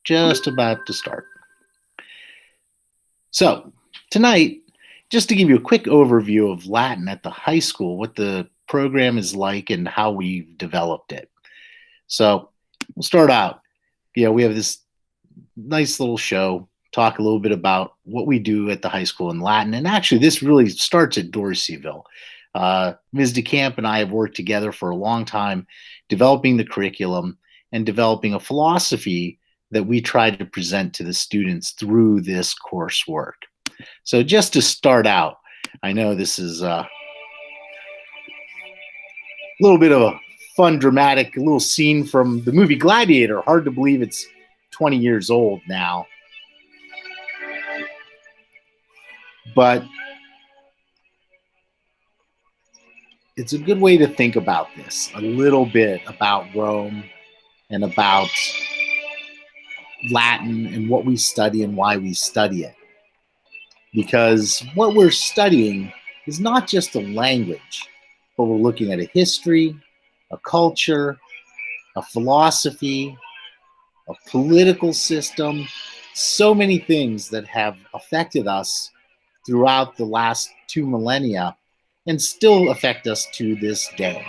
just about to start. So, tonight, just to give you a quick overview of Latin at the high school, what the program is like and how we've developed it. So, we'll start out. We have this nice little show, talk a little bit about what we do at the high school in Latin. And actually, this really starts at Dorseyville. Ms. DeCamp and I have worked together for a long time, developing the curriculum and developing a philosophy that we try to present to the students through this coursework. So just to start out, I know this is a little bit of a fun, dramatic little scene from the movie Gladiator. Hard to believe it's 20 years old now. But it's a good way to think about this, a little bit about Rome and about Latin and what we study and why we study it. Because what we're studying is not just a language, but we're looking at a history, a culture, a philosophy, a political system, so many things that have affected us throughout the last 2 millennia and still affect us to this day.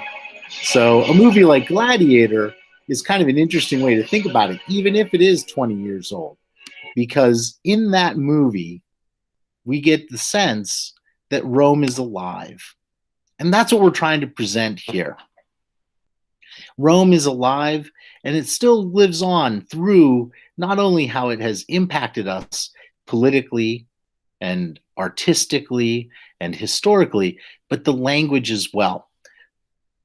So a movie like Gladiator is kind of an interesting way to think about it, even if it is 20 years old, because in that movie, we get the sense that Rome is alive. And that's what we're trying to present here. Rome is alive, and it still lives on through not only how it has impacted us politically and artistically and historically, but the language as well.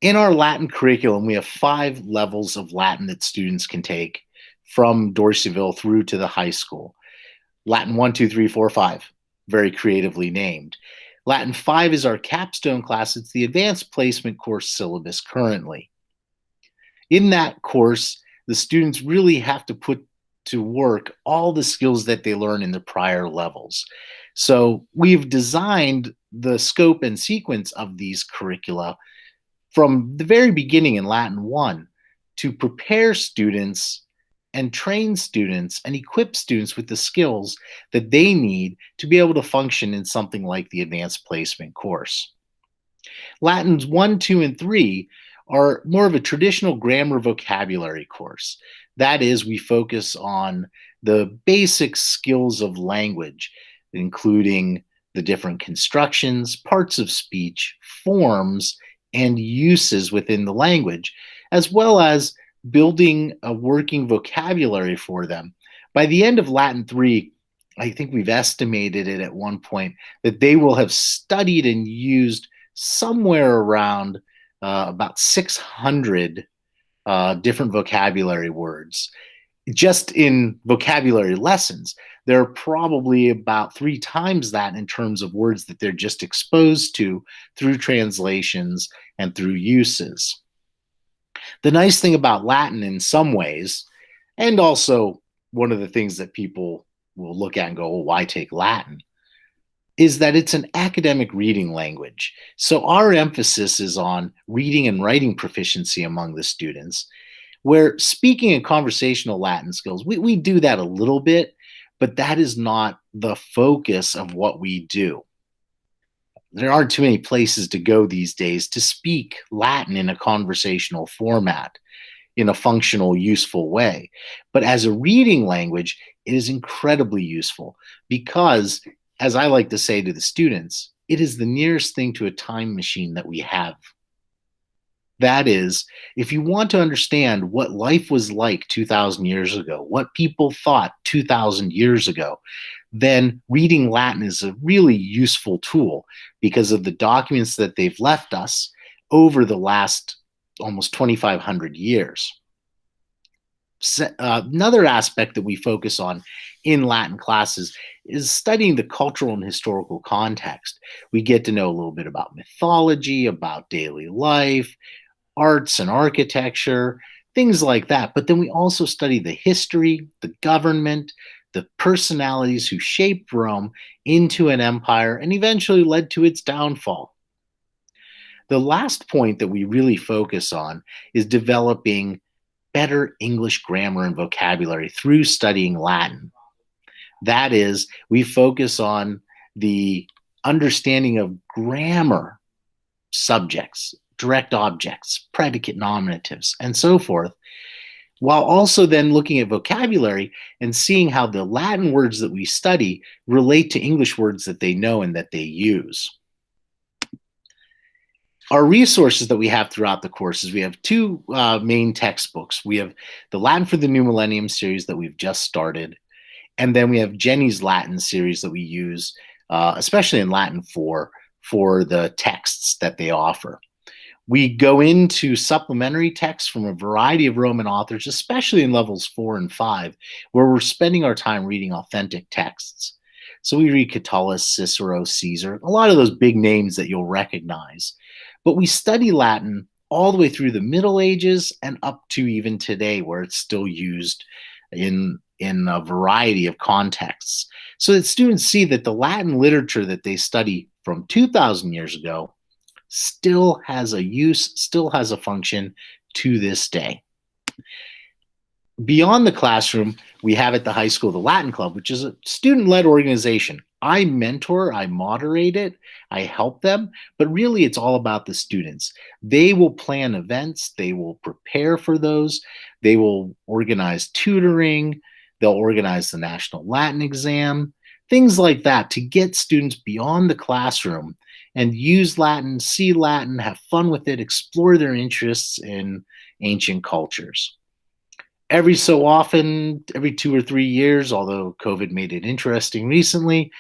In our Latin curriculum, we have 5 levels of Latin that students can take from Dorseyville through to the high school. Latin 1, 2, 3, 4, 5, very creatively named. Latin 5 is our capstone class. It's the advanced placement course syllabus currently. In that course, the students really have to put to work all the skills that they learn in the prior levels. So we've designed the scope and sequence of these curricula from the very beginning in Latin 1 to prepare students and train students and equip students with the skills that they need to be able to function in something like the advanced placement course. Latins 1, 2, and 3 are more of a traditional grammar vocabulary course. That is, we focus on the basic skills of language, including the different constructions, parts of speech, forms, and uses within the language, as well as building a working vocabulary for them. By the end of Latin 3, I think we've estimated it at one point that they will have studied and used somewhere around about 600 different vocabulary words. Just in vocabulary lessons, there are probably about 3 times that in terms of words that they're just exposed to through translations and through uses. The nice thing about Latin in some ways, and also one of the things that people will look at and go, well, why take Latin, is that it's an academic reading language. So our emphasis is on reading and writing proficiency among the students, where speaking and conversational Latin skills, we do that a little bit, but that is not the focus of what we do. There aren't too many places to go these days to speak Latin in a conversational format, in a functional, useful way. But as a reading language, it is incredibly useful because, as I like to say to the students, it is the nearest thing to a time machine that we have. That is, if you want to understand what life was like 2,000 years ago, what people thought 2,000 years ago, then reading Latin is a really useful tool because of the documents that they've left us over the last almost 2,500 years. Another aspect that we focus on in Latin classes is studying the cultural and historical context. We get to know a little bit about mythology, about daily life, arts and architecture, things like that. But then we also study the history, the government, the personalities who shaped Rome into an empire and eventually led to its downfall. The last point that we really focus on is developing better English grammar and vocabulary through studying Latin. That is, we focus on the understanding of grammar, subjects, direct objects, predicate nominatives, and so forth, while also then looking at vocabulary and seeing how the Latin words that we study relate to English words that they know and that they use. Our resources that we have throughout the courses, we have two main textbooks. We have the Latin for the New Millennium series that we've just started, and then we have Jenny's Latin series that we use, especially in Latin for the texts that they offer. We go into supplementary texts from a variety of Roman authors, especially in levels 4 and 5, where we're spending our time reading authentic texts. So we read Catullus, Cicero, Caesar, a lot of those big names that you'll recognize. But we study Latin all the way through the Middle Ages and up to even today, where it's still used in a variety of contexts, so that students see that the Latin literature that they study from 2,000 years ago still has a use, still has a function to this day. Beyond the classroom, we have at the high school the Latin Club, which is a student-led organization. I mentor, I moderate it, I help them, but really it's all about the students. They will plan events, they will prepare for those, they will organize tutoring, they'll organize the National Latin exam, things like that to get students beyond the classroom and use Latin, see Latin, have fun with it, explore their interests in ancient cultures. Every so often, every 2 or 3 years, although COVID made it interesting recently,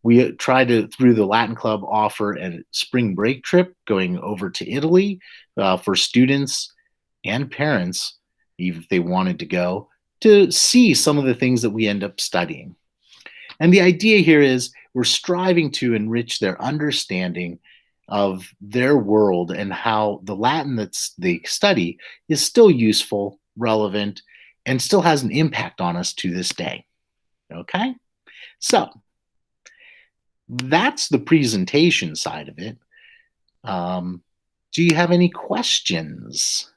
we try to, through the Latin Club, offer a spring break trip going over to Italy for students and parents, even if they wanted to go, to see some of the things that we end up studying. And the idea here is we're striving to enrich their understanding of their world and how the Latin that they study is still useful, relevant, and still has an impact on us to this day. Okay? So that's the presentation side of it. Do you have any questions?